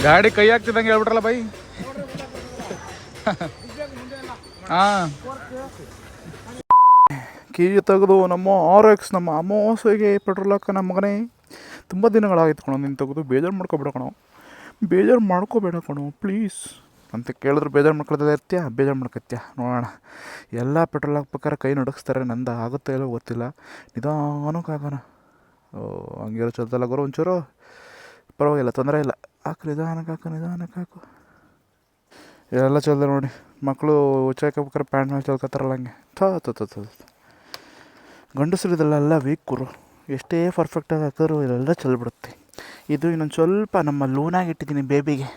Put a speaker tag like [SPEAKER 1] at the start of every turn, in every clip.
[SPEAKER 1] ಗಾಡಿ ಕೈ ಹಾಕ್ತಿದ್ದಂಗೆ ಹೇಳ್ಬಿಟ್ರಲ್ಲ ಬೈ. ಹಾಂ, ಕೀ ತೆಗೆದು ನಮ್ಮ RX ನಮ್ಮ ಅಮಾವಾಸ್ಯೆಗೆ ಪೆಟ್ರೋಲ್ ಹಾಕ ನಮ್ಮ ಮಗನೇ. ತುಂಬ ದಿನಗಳಾಗಿತ್ತು ಕಣೋ ನೀನು ತೆಗೆದು. ಬೇಜಾರು ಮಾಡ್ಕೊಬೇಡ ಕಣೋ, ಬೇಜಾರು ಮಾಡ್ಕೋಬೇಡ ಕಣೋ ಪ್ಲೀಸ್ ಅಂತ ಕೇಳಿದ್ರು. ಬೇಜಾರು ಮಾಡ್ಕೊಳ್ತಾ ಇರ್ತೀಯ, ಬೇಜಾರು ಮಾಡ್ಕೊತೀಯ. ನೋಡೋಣ, ಎಲ್ಲ ಪೆಟ್ರೋಲ್ ಹಾಕ್ಬೇಕಾದ್ರೆ ಕೈ ನಡಗಿಸ್ತಾರೆ. ನಂದು ಆಗುತ್ತೋ ಇಲ್ಲೋ ಗೊತ್ತಿಲ್ಲ, ನಿಧಾನಕ್ಕಾಗೋಣ. ಹಂಗಿರೋ ಚಲ್ತಲ್ಲ ಗುರು, ಒಂಚೂರು ಪರವಾಗಿಲ್ಲ, ತೊಂದರೆ ಇಲ್ಲ. ಹಾಕು, ನಿಧಾನಕ್ಕೆ ಹಾಕು, ನಿಧಾನಕ್ಕೆ ಹಾಕು. ಎಲ್ಲ ಚಲ್ದ ನೋಡಿ. ಮಕ್ಕಳು ಹುಚ್ಚಾಕಬೇಕಾರೆ ಪ್ಯಾಂಟ್ ಮೇಲೆ ಚಲ್ಕೊತಾರಲ್ಲ ಹಂಗೆ. ಗಂಡಸರು ಇದೆಲ್ಲ ವೀಕ್ ಗುರು. ಎಷ್ಟೇ ಪರ್ಫೆಕ್ಟಾಗಿ ಹಾಕಿದ್ರು ಇದೆಲ್ಲ ಚಲ್ಬಿಡುತ್ತೆ. ಇದು ಇನ್ನೊಂದು ಸ್ವಲ್ಪ ನಮ್ಮ ಲೂನಾಗಿ ಇಟ್ಟಿದ್ದೀನಿ ಬೇಬಿಗೆ.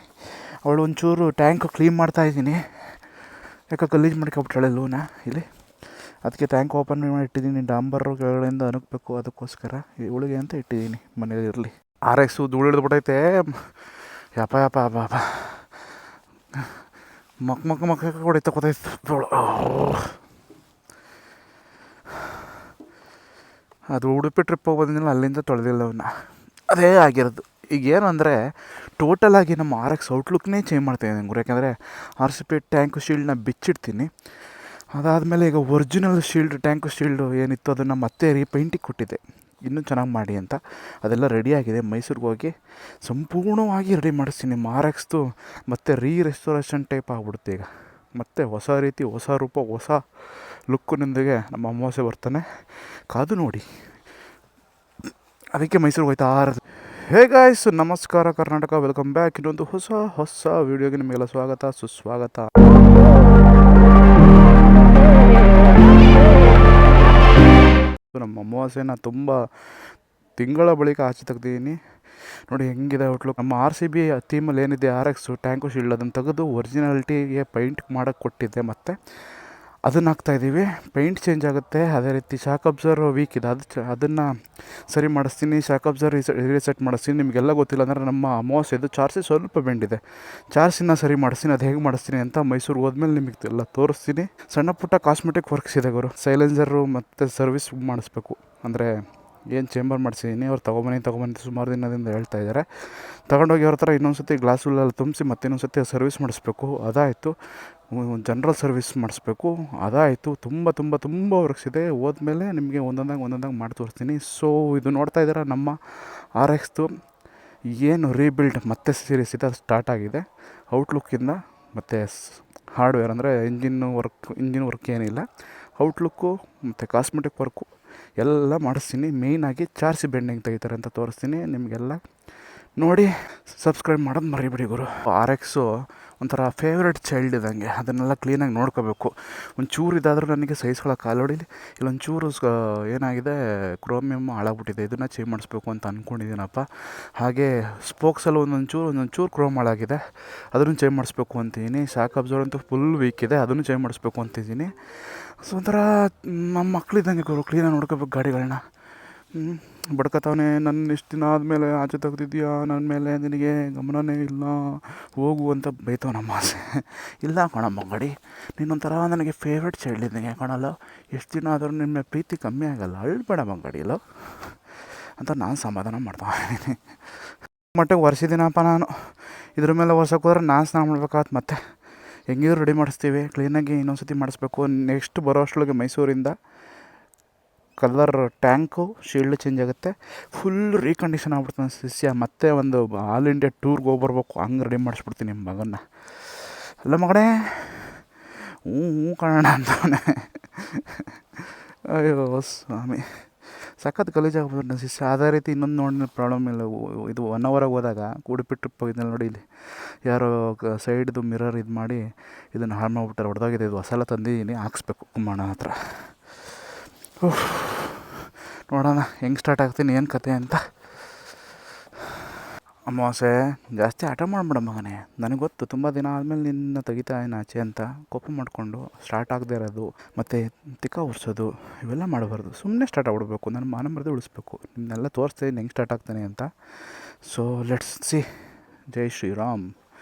[SPEAKER 1] ಅವಳು ಒಂಚೂರು ಟ್ಯಾಂಕ್ ಕ್ಲೀನ್ ಮಾಡ್ತಾಯಿದ್ದೀನಿ. ಯಾಕೆ ಗಲೀಜು ಮಾಡ್ಕೊಬಿಟ್ಟಾಳೆ ಲೂನ ಇಲ್ಲಿ. ಅದಕ್ಕೆ ಟ್ಯಾಂಕ್ ಓಪನ್ ಮಾಡಿ ಇಟ್ಟಿದ್ದೀನಿ. ಡಾಂಬರು ಕೆಳಗಡೆಯಿಂದ ಅನುಕಬೇಕು, ಅದಕ್ಕೋಸ್ಕರ ಇವಳಿಗೆ ಅಂತ ಇಟ್ಟಿದ್ದೀನಿ. ಮನೇಲಿ ಇರಲಿ. RX ಧೂಳು ಹಿಡಿದ್ಬಿಟ್ಟೈತೆ. ಯಪ್ಪ ಯಪ್ಪ ಹಬ್ಬ ಹಬ್ಬ, ಮಕ್ಕ ಹೊಡಿತ ಗೊತ್ತೈತೆ. ಅದು ಉಡುಪಿ ಟ್ರಿಪ್ ಹೋಗೋದಿಲ್ಲ, ಅಲ್ಲಿಂದ ತೊಳೆದಿಲ್ಲ ಅವನ್ನ. ಅದೇ ಆಗಿರೋದು. ಈಗೇನು ಅಂದರೆ ಟೋಟಲಾಗಿ ನಮ್ಮ RX ಔಟ್ಲುಕ್ನೇ ಚೇಂಜ್ ಮಾಡ್ತಾಯಿದ್ದೀನಿ ಗುರು. ಯಾಕೆಂದರೆ RCP ಟ್ಯಾಂಕು ಶೀಲ್ಡನ್ನ ಬಿಚ್ಚಿಡ್ತೀನಿ. ಅದಾದಮೇಲೆ ಈಗ ಒರಿಜಿನಲ್ ಶೀಲ್ಡ್, ಟ್ಯಾಂಕು ಶೀಲ್ಡು ಏನಿತ್ತು ಅದನ್ನು ಮತ್ತೆ ರೀಪೇಂಟಿಗೆ ಕೊಟ್ಟಿದ್ದೆ, ಇನ್ನೂ ಚೆನ್ನಾಗಿ ಮಾಡಿ ಅಂತ. ಅದೆಲ್ಲ ರೆಡಿಯಾಗಿದೆ. ಮೈಸೂರಿಗೆ ಹೋಗಿ ಸಂಪೂರ್ಣವಾಗಿ ರೆಡಿ ಮಾಡಿಸ್ತೀನಿ. ನಿಮ್ಮ RXದು ಮತ್ತೆ ರೆಸ್ಟೋರೇಷನ್ ಟೈಪ್ ಆಗ್ಬಿಡುತ್ತೆ ಈಗ. ಮತ್ತು ಹೊಸ ರೀತಿ, ಹೊಸ ರೂಪ, ಹೊಸ ಲುಕ್ಕಿನೊಂದಿಗೆ ನಮ್ಮ ಅಮಾವಾಸ್ಯೆ ಬರ್ತಾನೆ. ಕಾದು ನೋಡಿ. ಅದಕ್ಕೆ ಮೈಸೂರಿಗೆ ಹೋಯ್ತಾ ಇರೋದು. ಹೇ ಗಾಯ್ಸ್, ನಮಸ್ಕಾರ ಕರ್ನಾಟಕ, ವೆಲ್ಕಮ್ ಬ್ಯಾಕ್. ಇನ್ನೊಂದು ಹೊಸ ವೀಡಿಯೋಗೆ ನಿಮಗೆಲ್ಲ ಸ್ವಾಗತ, ಸುಸ್ವಾಗತ. ನಮ್ಮ ಅಮಾವಾಸ್ಯೆನ ತುಂಬ ತಿಂಗಳ ಬಳಿಕ ಆಚೆ ತೆಗ್ದಿದ್ದೀನಿ. ನೋಡಿ ಹೆಂಗಿದೆ ಔಟ್ಲುಕ್. ನಮ್ಮ RCB ಥೀಮಲ್ಲಿ ಏನಿದೆ RX ಟ್ಯಾಂಕು ಶೀಲ್ಡ್, ಅದನ್ನು ತೆಗೆದು ಒರಿಜಿನಾಲಿಟಿಗೆ ಪೈಂಟ್ ಮಾಡೋಕ್ಕೆ ಕೊಟ್ಟಿದ್ದೆ. ಮತ್ತು ಅದನ್ನು ಹಾಕ್ತಾಯಿದ್ದೀವಿ. ಪೈಂಟ್ ಚೇಂಜ್ ಆಗುತ್ತೆ. ಅದೇ ರೀತಿ ಶಾಕ್ ಅಬ್ಸರ್ವ್ ವೀಕ್ ಇದೆ, ಅದನ್ನು ಸರಿ ಮಾಡಿಸ್ತೀನಿ. ಶಾಕ್ ಅಬ್ಸರ್ವ್ ರೀಸೆಟ್ ಮಾಡಿಸ್ತೀನಿ. ನಿಮಗೆಲ್ಲ ಗೊತ್ತಿಲ್ಲ ಅಂದರೆ ನಮ್ಮ ಅಮಾವಾಸ್ಯೆದು ಚಾರ್ಸಿ ಸ್ವಲ್ಪ ಬೆಂಡಿದೆ, ಚಾರ್ಸಿನ ಸರಿ ಮಾಡಿಸ್ತೀನಿ. ಅದು ಹೇಗೆ ಮಾಡಿಸ್ತೀನಿ ಅಂತ ಮೈಸೂರಿಗೆ ಹೋದ್ಮೇಲೆ ನಿಮಗೆ ಎಲ್ಲ ತೋರಿಸ್ತೀನಿ. ಸಣ್ಣ ಪುಟ್ಟ ಕಾಸ್ಮೆಟಿಕ್ ವರ್ಕ್ಸ್ ಇದೆ ಗುರು. ಸೈಲೆನ್ಸರು ಮತ್ತು ಸರ್ವಿಸ್ ಮಾಡಿಸ್ಬೇಕು. ಅಂದರೆ ಏನು ಚೇಂಬರ್ ಮಾಡಿಸಿದ್ದೀನಿ. ಅವ್ರು ತೊಗೊಬನ್ನಿ ಸುಮಾರು ದಿನದಿಂದ ಹೇಳ್ತಾ ಇದ್ದಾರೆ. ತೊಗೊಂಡೋಗಿ ಅವ್ರ ಥರ ಇನ್ನೊಂದು ಸತಿ ಗ್ಲಾಸುಲ್ಲೆಲ್ಲ ತುಂಬಿಸಿ ಮತ್ತೆ ಇನ್ನೊಂದು ಸತಿ ಸರ್ವಿಸ್ ಮಾಡಿಸ್ಬೇಕು. ಅದಾಯಿತು. ಜನರಲ್ ಸರ್ವಿಸ್ ಮಾಡಿಸ್ಬೇಕು, ಅದಾಯಿತು. ತುಂಬ ವರ್ಕ್ಸ್ ಇದೆ. ಹೋದ್ಮೇಲೆ ನಿಮಗೆ ಒಂದೊಂದಾಗಿ ಮಾಡಿ ತೋರಿಸ್ತೀನಿ. ಸೊ ಇದು ನೋಡ್ತಾ ಇದ್ದೀರಾ ನಮ್ಮ RXದು ಏನು ರೀಬಿಲ್ಡ್ ಮತ್ತೆ ಸೀರೀಸ್ ಇದೆ, ಅದು ಸ್ಟಾರ್ಟ್ ಆಗಿದೆ. ಔಟ್ಲುಕ್ಕಿಂದ ಮತ್ತು ಹಾರ್ಡ್ವೇರ್ ಅಂದರೆ ಇಂಜಿನ್ ವರ್ಕ್ ಏನಿಲ್ಲ, ಔಟ್ಲುಕ್ಕು ಮತ್ತು ಕಾಸ್ಮೆಟಿಕ್ ವರ್ಕು ಎಲ್ಲ ಮಾಡಿಸ್ತೀನಿ. ಮೇಯ್ನಾಗಿ ಚಾರ್ಸಿ ಬೆಂಡಿಂಗ್ ತೆಗಿತಾರೆ ಅಂತ ತೋರಿಸ್ತೀನಿ ನಿಮಗೆಲ್ಲ. ನೋಡಿ, ಸಬ್ಸ್ಕ್ರೈಬ್ ಮಾಡೋದು ಮರಿಬೇಡಿ ಗುರು. RX ಒಂಥರ ಫೇವ್ರೆಟ್ ಚೈಲ್ಡ್ ಇದ್ದಂಗೆ, ಅದನ್ನೆಲ್ಲ ಕ್ಲೀನಾಗಿ ನೋಡ್ಕೋಬೇಕು. ಒಂಚೂರು ಇದಾದರೂ ನನಗೆ ಸಹಿಸ್ಕೊಳ್ಳೋಕೆ ಹೊಡಿಲಿ. ಇಲ್ಲೊಂಚೂರು ಏನಾಗಿದೆ, ಕ್ರೋಮಿಯಮ್ ಹಾಳಾಗ್ಬಿಟ್ಟಿದೆ, ಇದನ್ನು ಚೇಂಜ್ ಮಾಡಿಸ್ಬೇಕು ಅಂತ ಅಂದ್ಕೊಂಡಿದ್ದೀನಪ್ಪ. ಹಾಗೆ ಸ್ಪೋಕ್ಸಲ್ಲಿ ಒಂದೊಂಚೂರು ಕ್ರೋಮ್ ಹಾಳಾಗಿದೆ, ಅದನ್ನು ಚೇಂಜ್ ಮಾಡಿಸ್ಬೇಕು ಅಂತಿದ್ದೀನಿ. ಶಾಕ್ ಅಬ್ಸರ್ವ್ ಅಂತೂ ಫುಲ್ ವೀಕ್ ಇದೆ, ಅದನ್ನು ಚೇಂಜ್ ಮಾಡಿಸ್ಬೇಕು ಅಂತಿದ್ದೀನಿ. ಸೊ ಒಂಥರ ನಮ್ಮ ಮಕ್ಕಳಿದ್ದಂಗೆ ಗುರು, ಕ್ಲೀನಾಗಿ ನೋಡ್ಕೋಬೇಕು ಗಾಡಿಗಳನ್ನ. ಬಡ್ಕತ್ತವನೇ, ನನ್ನ ಇಷ್ಟು ದಿನ ಆದಮೇಲೆ ಆಚೆ ತೆಗ್ದಿದ್ಯಾ, ನನ್ನ ಮೇಲೆ ನಿನಗೆ ಗಮನವೇ ಇಲ್ಲ, ಹೋಗು ಅಂತ ಬೈತವ ನಮ್ಮ ಆಸೆ. ಇಲ್ಲ ಕಣಮ್ಮ ಗಾಡಿ, ನೀನೊಂಥರ ನನಗೆ ಫೇವ್ರೆಟ್ ಚೈಲ್ಡ್ ಇದ್ದಂಗೆ ಕಾಣಲ್ಲ. ಎಷ್ಟು ದಿನ ಆದರೂ ನಿನ್ನ ಪ್ರೀತಿ ಕಮ್ಮಿ ಆಗಲ್ಲ, ಅಳ್ಬೇಡ ಮಗಡಿಯಲ್ಲ ಅಂತ ನಾನು ಸಮಾಧಾನ ಮಾಡ್ತಾಯಿದ್ದೀನಿ. ಮಟ್ಟಿಗೆ ಒರೆಸಿದ್ದೀನಪ್ಪ ನಾನು. ಇದ್ರ ಮೇಲೆ ಒರ್ಸೋಕೆ ಹೋದ್ರೆ ನಾನು ಸ್ನಾನ ಮಾಡ್ಬೇಕಾಗತ್ತೆ. ಮತ್ತೆ ಹೆಂಗಿದ್ರು ರೆಡಿ ಮಾಡಿಸ್ತೀವಿ, ಕ್ಲೀನಾಗಿ ಇನ್ನೊಂದು ಸತಿ ಮಾಡಿಸ್ಬೇಕು. ನೆಕ್ಸ್ಟ್ ಬರೋ ಅಷ್ಟರೊಳಗೆ ಮೈಸೂರಿಂದ ಕಲರ್ ಟ್ಯಾಂಕು ಶೀಲ್ಡ್ ಚೇಂಜ್ ಆಗುತ್ತೆ, ಫುಲ್ ರೀಕಂಡೀಷನ್ ಆಗ್ಬಿಡ್ತಾನೆ ಶಿಷ್ಯ. ಮತ್ತೆ ಒಂದು ಆಲ್ ಇಂಡಿಯಾ ಟೂರ್ಗೆ ಹೋಗ್ಬರ್ಬೇಕು, ಹಂಗೆ ರೆಡಿ ಮಾಡಿಸ್ಬಿಡ್ತೀನಿ ನಿಮ್ಮ ಮಗನ್ನ. ಅಲ್ಲ ಮಗನೇ, ಹ್ಞೂ ಕಾಣೋಣ ಅಂತವನೇ. ಅಯ್ಯೋ ಸ್ವಾಮಿ, ಸಖತ್ ಗಲೀಜಾಗ್ಬಿಟ್ಟು ಶಿಷ್ಯ. ಅದೇ ರೀತಿ ಇನ್ನೊಂದು ನೋಡಿ ಪ್ರಾಬ್ಲಮ್ ಇಲ್ಲ. ಇದು 1 ಅವರಾಗಿ ಹೋದಾಗ ಉಡುಪಿ ಟ್ರಿಪ್ ಹೋಗಿದ್ದಲ್ಲಿ ನೋಡಿ, ಇಲ್ಲಿ ಯಾರೋ ಸೈಡ್ದು ಮಿರರ್ ಇದು ಮಾಡಿ ಇದನ್ನು ಹಾಳು ಮಾಡಿಬಿಟ್ಟಾರೆ, ಹೊಡೆದಾಗಿದೆ. ಇದು ಹೊಸ ಎಲ್ಲ ತಂದಿದ್ದೀನಿ, ಹಾಕ್ಸ್ಬೇಕು ಕುಮ್ಮಣ್ಣ ಹತ್ರ. ನೋಡೋಣ ಹೆಂಗೆ ಸ್ಟಾರ್ಟ್ ಆಗ್ತೀನಿ, ಏನು ಕತೆ ಅಂತ. ಅಮಾವಾಸ್ಯೆ ಜಾಸ್ತಿ ಆಟ ಮಾಡಬೇಡ ಮಗನೇ, ನನಗೆ ಗೊತ್ತು ತುಂಬ ದಿನ ಆದಮೇಲೆ ನಿನ್ನ ತೆಗಿತಾ ಆಚೆ ಅಂತ ಕೋಪ ಮಾಡಿಕೊಂಡು ಸ್ಟಾರ್ಟ್ ಆಗದೆ ಇರೋದು, ಮತ್ತು ತಿಕ್ಕ ಉರ್ಸೋದು ಇವೆಲ್ಲ ಮಾಡಬಾರ್ದು. ಸುಮ್ಮನೆ ಸ್ಟಾರ್ಟ್ ಆಗ್ಬಿಡ್ಬೇಕು. ನನ್ನ ಮಾನ ಮರ್ಯಾದೆ ಉಳಿಸ್ಬೇಕು. ನಿನ್ನೆಲ್ಲ ತೋರಿಸ್ತೀನಿ ಹೆಂಗೆ ಸ್ಟಾರ್ಟ್ ಆಗ್ತಾನೆ ಅಂತ. So let's see. ಜೈ ಶ್ರೀರಾಮ್.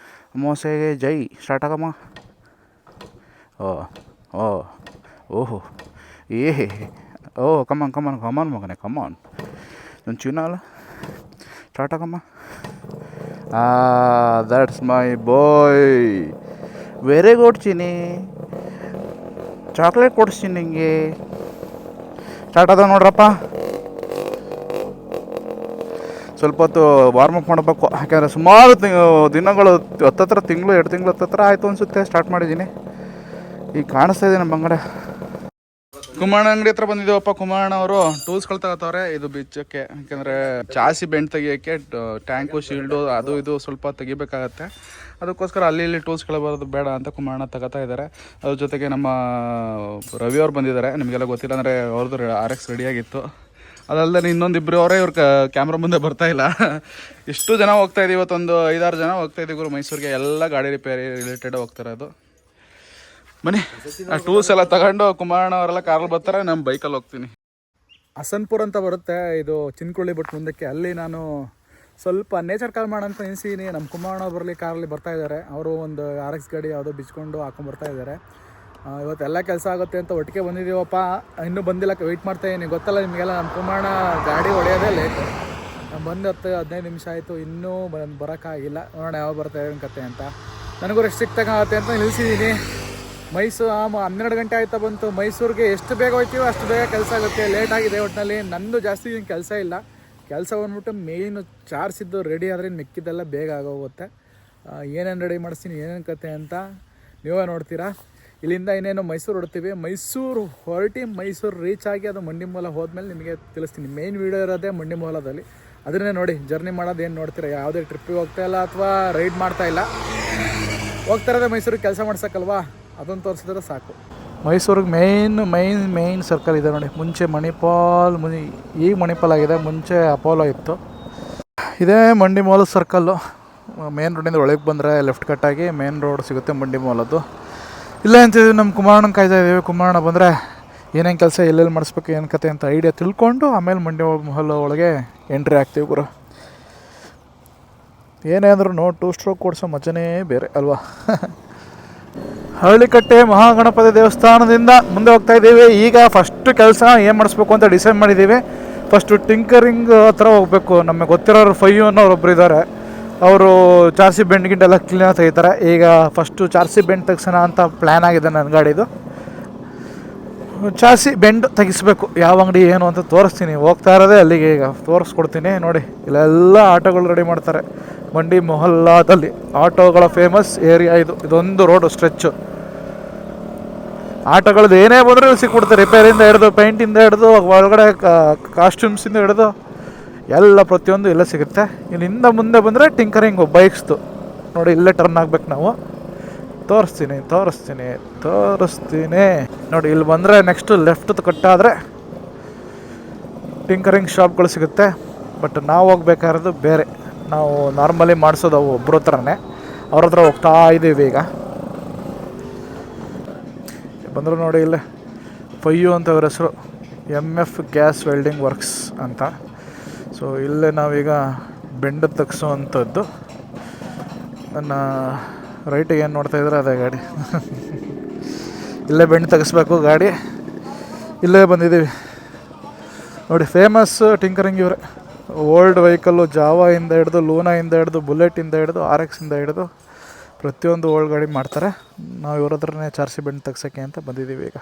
[SPEAKER 1] ಅಮಾವಾಸ್ಯೆಗೆ ಜೈ. ಸ್ಟಾರ್ಟ್ ಆಗಮ್ಮ. ಓಹೋ ಕಮಾನ್ ಮಗನೇ, ಕಮಾನ್. ನನ್ನ ಚೀನ ಅಲ್ಲ. ಸ್ಟಾರ್ಟ್ ಆಗಮ್ಮ. That's my boy. Very good ಚಿನಿ. ಚಾಕ್ಲೇಟ್ ಕೊಡಿಸ್ತೀನಿ ನಿಂಗೆ. ಸ್ಟಾರ್ಟ್ ಅದ ನೋಡ್ರಪ್ಪ. ಸ್ವಲ್ಪ ಹೊತ್ತು ವಾರ್ಮಪ್ ಮಾಡಬೇಕು, ಯಾಕೆಂದರೆ ಸುಮಾರು ದಿನಗಳು ಹತ್ತತ್ರ ತಿಂಗಳು 2 ತಿಂಗಳು ಹತ್ತತ್ರ ಆಯಿತು ಅನಿಸುತ್ತೆ ಸ್ಟಾರ್ಟ್ ಮಾಡಿದ್ದೀನಿ. ಈಗ ಕಾಣಿಸ್ತಾ ಇದೆ ನಮ್ಮ ಅಂಗಡಿ. ಕುಮಾರಣ್ಣ ಅಂಗಡಿ ಹತ್ರ ಬಂದಿದ್ದೀವಪ್ಪ. ಕುಮಾರಣ್ಣ ಅವರು ಟೂಲ್ಸ್ಗಳು ತಗೋತವ್ರೆ ಇದು ಬಿಚ್ಚಕ್ಕೆ, ಯಾಕೆಂದರೆ ಚಾಸಿ ಬೆಂಡ್ ತೆಗಿಯೋಕ್ಕೆ ಟ್ಯಾಂಕು ಶೀಲ್ಡು ಅದು ಇದು ಸ್ವಲ್ಪ ತೆಗಿಬೇಕಾಗತ್ತೆ. ಅದಕ್ಕೋಸ್ಕರ ಅಲ್ಲಿ ಇಲ್ಲಿ ಟೂಲ್ಸ್ಗಳು ಬರೋದು ಬೇಡ ಅಂತ ಕುಮಾರಣ್ಣ ತಗೋತಾ ಇದ್ದಾರೆ. ಅದ್ರ ಜೊತೆಗೆ ನಮ್ಮ ರವಿಯವ್ರು ಬಂದಿದ್ದಾರೆ, ನಿಮಗೆಲ್ಲ ಗೊತ್ತಿಲ್ಲ ಅಂದರೆ ಅವ್ರದ್ದು RX ರೆಡಿಯಾಗಿತ್ತು. ಅದಲ್ಲದೆ ಇನ್ನೊಂದಿಬ್ಬರು ಅವರೇ ಇವ್ರು ಕ್ಯಾಮ್ರಾ ಮುಂದೆ ಬರ್ತಾಯಿಲ್ಲ. ಎಷ್ಟು ಜನ ಹೋಗ್ತಾ ಇದ್ದೀವಿ, ಇವತ್ತೊಂದು 5-6 ಜನ ಹೋಗ್ತಾ ಇದ್ದೀವಿ ಮೈಸೂರಿಗೆ. ಎಲ್ಲ ಗಾಡಿ ರಿಪೇರಿ ರಿಲೇಟೆಡ್ ಹೋಗ್ತಿರೋದು. ಬನ್ನಿ, ಆ ಟೂಲ್ಸ್ ಎಲ್ಲ ತಗೊಂಡು ಕುಮಾರಣ್ಣ ಅವರೆಲ್ಲ ಕಾರಲ್ಲಿ ಬರ್ತಾರೆ, ನಮ್ಮ ಬೈಕಲ್ಲಿ ಹೋಗ್ತೀನಿ.
[SPEAKER 2] ಹಸನ್ಪುರ್ ಅಂತ ಬರುತ್ತೆ, ಇದು ಚಿನ್ಕುಳ್ಳಿ ಬಿಟ್ಟು ಮುಂದಕ್ಕೆ. ಅಲ್ಲಿ ನಾನು ಸ್ವಲ್ಪ ನೇಚರ್ ಕಾಲ್ ಮಾಡೋಣ ಅಂತ ನಿಲ್ಸಿದ್ದೀನಿ. ನಮ್ಮ ಕುಮಾರಣ್ಣ ಬರಲಿ ಕಾರಲ್ಲಿ ಬರ್ತಾ ಇದ್ದಾರೆ. ಅವರು ಒಂದು RX ಗಾಡಿ ಯಾವುದೋ ಬಿಚ್ಕೊಂಡು ಹಾಕೊಂಡ್ಬರ್ತಾ ಇದ್ದಾರೆ. ಇವತ್ತೆಲ್ಲ ಕೆಲಸ ಆಗುತ್ತೆ ಅಂತ ಒಟ್ಟಿಗೆ ಬಂದಿದ್ದೀವಪ್ಪ. ಇನ್ನೂ ಬಂದಿಲ್ಲ, ವೆಯ್ಟ್ ಮಾಡ್ತಾಯಿದ್ದೀನಿ. ಗೊತ್ತಲ್ಲ ನಿಮಗೆಲ್ಲ, ನಮ್ಮ ಕುಮಾರಣ್ಣ ಗಾಡಿ ಹೊಡೆಯೋದೇ ಲೇಟು. ನಾನು ಬಂದು 10-15 ನಿಮಿಷ ಆಯಿತು, ಇನ್ನೂ ಬರೋಕ್ಕಾಗಿಲ್ಲ. ನೋಡೋಣ ಯಾವ ಬರ್ತಾ ಇದೆ ಕತೆ ಅಂತ. ನನಗೂ ರೆಸ್ಟ್ ಸಿಕ್ತಾಗುತ್ತೆ ಅಂತ ನಿಲ್ಲಿಸಿದ್ದೀನಿ. ಮೈಸೂರು 12 ಗಂಟೆ ಆಯ್ತಾ ಬಂತು. ಮೈಸೂರಿಗೆ ಎಷ್ಟು ಬೇಗ ಹೋಗ್ತೀವೋ ಅಷ್ಟು ಬೇಗ ಕೆಲಸ ಆಗುತ್ತೆ. ಲೇಟ್ ಆಗಿದೆ ಒಟ್ಟಿನಲ್ಲಿ. ನಂದು ಜಾಸ್ತಿ ಏನು ಕೆಲಸ ಇಲ್ಲ. ಕೆಲಸ ಬಂದ್ಬಿಟ್ಟು ಮೇಯ್ನು ಚಾರ್ಸಿದ್ದು ರೆಡಿ ಆದರೆ ಮಿಕ್ಕಿದ್ದೆಲ್ಲ ಬೇಗ ಆಗೋಗುತ್ತೆ. ಏನೇನು ರೆಡಿ ಮಾಡಿಸ್ತೀನಿ, ಏನೇನು ಕತೆ ಅಂತ ನೀವೇ ನೋಡ್ತೀರಾ. ಇಲ್ಲಿಂದ ಇನ್ನೇನು ಮೈಸೂರು ಹೊಡ್ತೀವಿ. ಮೈಸೂರು ಹೊರಟಿ ಮೈಸೂರು ರೀಚ್ ಆಗಿ ಅದು ಮಂಡಿಮೂಲ ಹೋದ್ಮೇಲೆ ನಿಮಗೆ ತಿಳಿಸ್ತೀನಿ. ಮೇಯ್ನ್ ವೀಡಿಯೋ ಇರೋದೇ ಮಂಡಿಮೂಲದಲ್ಲಿ. ಅದನ್ನೇ ನೋಡಿ, ಜರ್ನಿ ಮಾಡೋದು ಏನು ನೋಡ್ತೀರಾ. ಯಾವುದೇ ಟ್ರಿಪ್ಪಿಗೆ ಹೋಗ್ತಾ ಇಲ್ಲ ಅಥವಾ ರೈಡ್ ಮಾಡ್ತಾ ಇಲ್ಲ, ಹೋಗ್ತಾ ಇರೋದೇ ಮೈಸೂರಿಗೆ ಕೆಲಸ ಮಾಡ್ಸೋಕ್ಕಲ್ವಾ, ಅದನ್ನು ತೋರಿಸಿದ್ರೆ ಸಾಕು. ಮೈಸೂರಿಗೆ ಮೇಯ್ನ್ ಸರ್ಕಲ್ ಇದೆ ನೋಡಿ. ಮುಂಚೆ ಮಣಿಪಾಲ್, ಈಗ ಮಣಿಪಾಲ್ ಆಗಿದೆ, ಮುಂಚೆ ಅಪೋಲೋ ಇತ್ತು. ಇದೇ ಮಂಡಿಮೂಲ ಸರ್ಕಲ್ಲು. ಮೇನ್ ರೋಡಿಂದ ಒಳಗೆ ಬಂದರೆ ಲೆಫ್ಟ್ ಕಟ್ಟಾಗಿ ಮೇನ್ ರೋಡ್ ಸಿಗುತ್ತೆ ಮಂಡಿಮೂಲದ್ದು. ಇಲ್ಲ ಅಂತಿದ್ದೀವಿ, ನಮ್ಮ ಕುಮಾರಣ್ಣ ಕಾಯ್ತಾ ಇದ್ದೀವಿ. ಕುಮಾರಣ್ಣ ಬಂದರೆ ಏನೇನು ಕೆಲಸ ಎಲ್ಲೆಲ್ಲಿ ಮಾಡಿಸ್ಬೇಕು, ಏನು ಕತೆ ಅಂತ ಐಡಿಯಾ ತಿಳ್ಕೊಂಡು ಆಮೇಲೆ ಮಂಡಿಮೂಲ ಒಳಗೆ ಎಂಟ್ರಿ ಆಗ್ತೀವಿ ಗುರು. ಏನೇ ಅಂದ್ರೂ 2 ಸ್ಟ್ರೋಕ್ ಕೊಡಿಸೋ ಮಜನೇ ಬೇರೆ ಅಲ್ವಾ. ಹಳ್ಳಿಕಟ್ಟೆ ಮಹಾಗಣಪತಿ ದೇವಸ್ಥಾನದಿಂದ ಮುಂದೆ ಹೋಗ್ತಾ ಇದ್ದೀವಿ. ಈಗ ಫಸ್ಟ್ ಕೆಲಸ ಏನು ಮಾಡಿಸ್ಬೇಕು ಅಂತ ಡಿಸೈಡ್ ಮಾಡಿದ್ದೀವಿ. ಫಸ್ಟು ಟಿಂಕರಿಂಗ್ ಹತ್ರ ಹೋಗಬೇಕು. ನಮಗೆ ಗೊತ್ತಿರೋರು 5 ಅನ್ನೋರು ಒಬ್ಬರು ಇದ್ದಾರೆ. ಅವರು ಚಾರ್ಸಿ ಬೆಂಡ್ ಗಿಂಡೆಲ್ಲ ಕ್ಲೀನಾಗಿ ತೆಗಿತಾರೆ. ಈಗ ಫಸ್ಟು ಚಾರ್ಸಿ ಬೆಂಡ್ ತೆಗ್ಸೋಣ ಅಂತ ಪ್ಲ್ಯಾನ್ ಆಗಿದೆ ನನ್ನ ಗಾಡಿದು. ಚಾರ್ಸಿ ಬೆಂಡ್ ತೆಗಿಸ್ಬೇಕು. ಯಾವ ಅಂಗಡಿ ಏನು ಅಂತ ತೋರಿಸ್ತೀನಿ. ಹೋಗ್ತಾ ಇರೋದೇ ಅಲ್ಲಿಗೆ, ಈಗ ತೋರಿಸ್ಕೊಡ್ತೀನಿ ನೋಡಿ. ಇಲ್ಲೆಲ್ಲ ಆಟೋಗಳು ರೆಡಿ ಮಾಡ್ತಾರೆ. ಮಂಡಿ ಮೊಹಲ್ಲಾದಲ್ಲಿ ಆಟೋಗಳ ಫೇಮಸ್ ಏರಿಯಾ ಇದು. ಇದೊಂದು ರೋಡು ಸ್ಟ್ರೆಚ್ಚು. ಆಟೋಗಳದ್ದು ಏನೇ ಬಂದರೂ ಸಿಕ್ಬಿಡ್ತಾರೆ. ರಿಪೇರಿಂದ ಹಿಡಿದು, ಪೇಂಟಿಂದ ಹಿಡಿದು, ಒಳಗಡೆ ಕಾಸ್ಟ್ಯೂಮ್ಸಿಂದ ಹಿಡಿದು ಎಲ್ಲ ಪ್ರತಿಯೊಂದು ಎಲ್ಲ ಸಿಗುತ್ತೆ. ಇಲ್ಲಿಂದ ಮುಂದೆ ಬಂದರೆ ಟಿಂಕರಿಂಗು ಬೈಕ್ಸ್ದು ನೋಡಿ. ಇಲ್ಲೇ ಟರ್ನ್ ಆಗ್ಬೇಕು ನಾವು. ತೋರಿಸ್ತೀನಿ ನೋಡಿ. ಇಲ್ಲಿ ಬಂದರೆ ನೆಕ್ಸ್ಟು ಲೆಫ್ಟ್ ಕಟ್ಟಾದರೆ ಟಿಂಕರಿಂಗ್ ಶಾಪ್ಗಳು ಸಿಗುತ್ತೆ. ಬಟ್ ನಾವು ಹೋಗ್ಬೇಕಾಗಿರೋದು ಬೇರೆ. ನಾವು ನಾರ್ಮಲಿ ಮಾಡಿಸೋದು ಅವು ಒಬ್ಬರ ಹತ್ರನೇ, ಅವ್ರ ಹತ್ರ ಹೋಗ್ತಾ ಇದ್ದೀವಿ. ಈಗ ಬಂದರು ನೋಡಿ, ಇಲ್ಲೇ 5 ಅಂತ ಅವ್ರ ಹೆಸರು, MF ಗ್ಯಾಸ್ ವೆಲ್ಡಿಂಗ್ ವರ್ಕ್ಸ್ ಅಂತ. ಸೊ ಇಲ್ಲೇ ನಾವೀಗ ಬೆಂಡ್ ತೆಗ್ಸೋವಂಥದ್ದು. ನನ್ನ ರೈಟಿಗೆ ಏನು ನೋಡ್ತಾಯಿದ್ರೆ ಅದೇ ಗಾಡಿ. ಇಲ್ಲೇ ಬೆಂಡ್ ತೆಗಿಸ್ಬೇಕು ಗಾಡಿ. ಇಲ್ಲೇ ಬಂದಿದ್ದೀವಿ ನೋಡಿ. ಫೇಮಸ್ ಟಿಂಕರಿಂಗ್ ಇವರೇ. ಓಲ್ಡ್ ವೆಹಿಕಲ್ಲು, ಜಾವಾಯಿಂದ ಹಿಡಿದು, ಲೂನಾಯಿಂದ ಹಿಡಿದು, ಬುಲೆಟಿಂದ ಹಿಡಿದು, RXಯಿಂದ ಹಿಡಿದು ಪ್ರತಿಯೊಂದು ಓಲ್ಡ್ ಗಾಡಿ ಮಾಡ್ತಾರೆ. ನಾವು ಇವ್ರ ಹತ್ರನೇ ಚಾರ್ಸಿ ಬೆಂಡ್ ತೆಗ್ಸೋಕ್ಕೆ ಅಂತ ಬಂದಿದ್ದೀವಿ ಈಗ.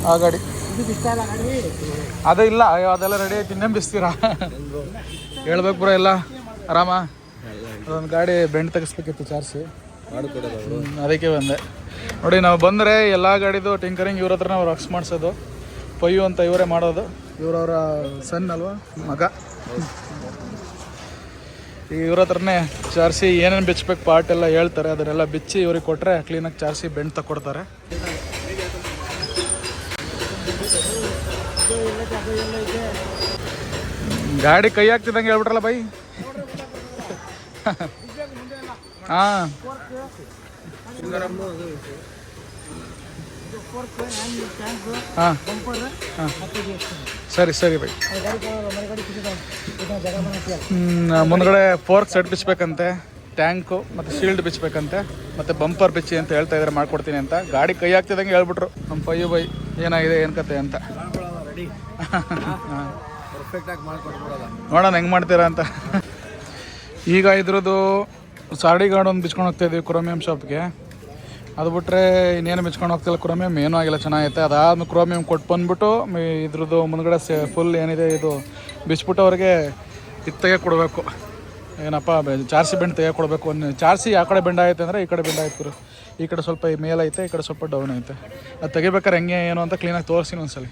[SPEAKER 2] ಆ ಗಾಡಿ ಅದೇ ಇಲ್ಲ, ಅದೆಲ್ಲ ರೆಡಿ ಆಯ್ತು. ಇನ್ನೇನು ಬಿಸ್ತೀರಾ ಹೇಳ್ಬೇಕು ಬ್ರೋ, ಎಲ್ಲ ಆರಾಮ. ಅದೊಂದು ಗಾಡಿ ಬೆಂಡ್ ತೆಗಿಸ್ಬೇಕಿತ್ತು ಚಾರ್ಸಿ, ಅದಕ್ಕೆ ಬಂದೆ ನೋಡಿ. ನಾವು ಬಂದರೆ ಎಲ್ಲ ಗಾಡಿದು ಟಿಂಕರಿಂಗ್ ಇವ್ರ ಹತ್ರ ನಾವು ವರ್ಕ್ಸ್ ಮಾಡಿಸೋದು. 5 ಅಂತ ಇವರೇ ಮಾಡೋದು. ಇವರವರ ಸನ್ ಅಲ್ವಾ, ಮಗ. ಈಗ ಇವ್ರ ಹತ್ರನೇ ಚಾರ್ಸಿ ಏನೇನು ಬಿಚ್ಚಬೇಕು ಪಾರ್ಟ್ ಎಲ್ಲ ಹೇಳ್ತಾರೆ. ಅದನ್ನೆಲ್ಲ ಬಿಚ್ಚಿ ಇವ್ರಿಗೆ ಕೊಟ್ಟರೆ ಕ್ಲೀನಾಗಿ ಚಾರ್ಸಿ ಬೆಂಡ್ ತಗೊಡ್ತಾರೆ. ಗಾಡಿ ಕೈ ಹಾಕ್ತಿದ್ದಂಗೆ ಹೇಳ್ಬಿಟ್ರಲ್ಲ ಬೈ. ಹಾಂ, ಹಾಂ ಹಾಂ, ಸರಿ ಬೈ. ಮುಂದ್ಗಡೆ ಫೋರ್ಕ್ ಸೆಟ್ ಬಿಚ್ಚಬೇಕಂತೆ, ಟ್ಯಾಂಕು ಮತ್ತು ಶೀಲ್ಡ್ ಬಿಚ್ಚಬೇಕಂತೆ, ಮತ್ತು ಬಂಪರ್ ಬಿಚ್ಚಿ ಅಂತ ಹೇಳ್ತಾ ಇದ್ದಾರೆ. ಮಾಡ್ಕೊಡ್ತೀನಿ ಅಂತ. ಗಾಡಿ ಕೈ ಹಾಕ್ತಿದ್ದಂಗೆ ಹೇಳ್ಬಿಟ್ರು ನಮ್ಮ 5 ಬೈ ಏನಾಗಿದೆ ಏನು ಕತೆ ಅಂತ. ನೋಡೋಣ ಹೆಂಗೆ ಮಾಡ್ತೀರಾ ಅಂತ. ಈಗ ಇದ್ರದ್ದು ಸಾರ್ಡಿ ಗಾರ್ಡ್ ಒಂದು ಬಿಚ್ಕೊಂಡು ಹೋಗ್ತಾ ಇದ್ದೀವಿ ಕ್ರೋಮಿಯಂ ಶಾಪ್ಗೆ. ಅದು ಬಿಟ್ಟರೆ ಇನ್ನೇನು ಬಿಚ್ಕೊಂಡು ಹೋಗ್ತಿಲ್ಲ. ಕ್ರೋಮಿಯಂ ಏನೂ ಆಗಿಲ್ಲ, ಚೆನ್ನಾಗೈತೆ. ಅದಾದ್ಮೇಲೆ ಕ್ರೋಮಿಯಂ ಕೊಟ್ಟು ಬಂದ್ಬಿಟ್ಟು ಇದ್ರದ್ದು ಮುಂದ್ಗಡೆ ಫುಲ್ ಏನಿದೆ ಇದು ಬಿಚ್ಬಿಟ್ಟು ಅವ್ರಿಗೆ ಇದು ತೆಗೆ ಕೊಡಬೇಕು. ಏನಪ್ಪ ಚಾರ್ಸಿ ಬೆಂಡ್ ತೆಗೆ ಕೊಡಬೇಕು. ಒಂದು ಚಾರ್ಸಿ ಆ ಕಡೆ ಬೆಂಡ್ ಆಯ್ತು ಅಂದರೆ ಈ ಕಡೆ ಬೆಂಡ್ ಆಯ್ತು. ಈ ಕಡೆ ಸ್ವಲ್ಪ ಮೇಲೈತೆ, ಈ ಕಡೆ ಸ್ವಲ್ಪ ಡೌನ್ ಐತೆ. ಅದು ತೆಗಿಬೇಕಾರೆ ಹೆಂಗೆ ಏನು ಅಂತ ಕ್ಲೀನಾಗಿ ತೋರಿಸ್ತೀನಿ ಒಂದ್ಸಲ.